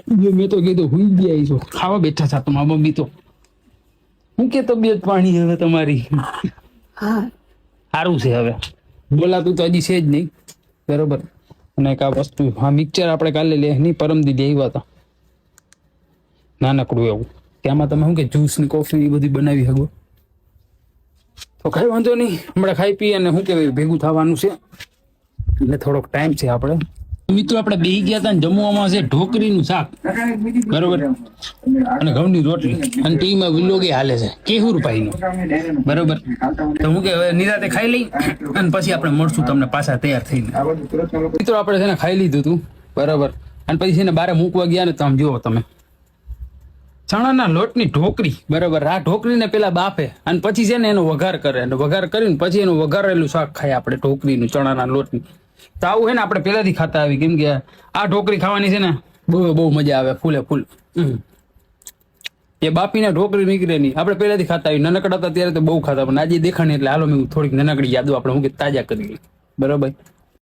મેં તો કીધું હુઈ ગયા છો, ખાવા બેઠા છો તમારા મમ્મી તો. હું કે તબિયત પાણી હવે તમારી? હા સારું છે હવે, બોલાતું તો હજી છે જ નહીં. બરોબર. અને એક આ વસ્તુ, હા મિક્સર આપણે કાલે લે નહીં પરમ દીદી આવ્યા હતા, નાનકડું એવું, ત્યાંમાં તમે શું કે જ્યુસ ની કોફી એ બધી બનાવી શકો. તો કઈ વાંધો નહીં, હમણાં ખાઈ પી અને શું કહેવાય ભેગું થવાનું છે એટલે થોડોક ટાઈમ છે. આપણે મિત્રો આપણે બેસી ગયા હતા ને જમવામાં છે ઢોકરીનું શાક, બરોબર, અને ઘઉંની રોટલી, અને ટીમાં વિલોગે હાલે છે કેહુરભાઈ નું, બરોબર. તો હું કે હવે નિરાતે ખાઈ લઈ અને પછી આપણે મળશું તમને પાછા તૈયાર થઈને. મિત્રો આપણે છે ને ખાઈ લીધું હતું, બરોબર, અને પછી છે ને બારે મૂકવા ગયા ને તો આમ જુઓ તમે ચણાના લોટની ઢોકરી, બરોબર. આ ઢોકરીને પેલા બાફે અને પછી છે ને એનો વઘાર કરે, અને વઘાર કરીને પછી એનું વઘારેલું શાક ખાય આપણે ઢોકરીનું ચણાના લોટની. તો આવું છે ને આપણે પેલાથી ખાતા આવી, કેમ કે આ ઢોકરી ખાવાની છે ને બહુ મજા આવે, ફૂલે ફૂલ. એ બાફીને ઢોકરી નીકળે નહીં, આપણે પહેલાથી ખાતા આવી, નાનકડા હતા ત્યારે તો બહુ ખાતા, પણ આજે દેખાણી એટલે હાલો મેં થોડીક નાનકડી યાદો આપણે હું કે તાજા કરી, બરોબર.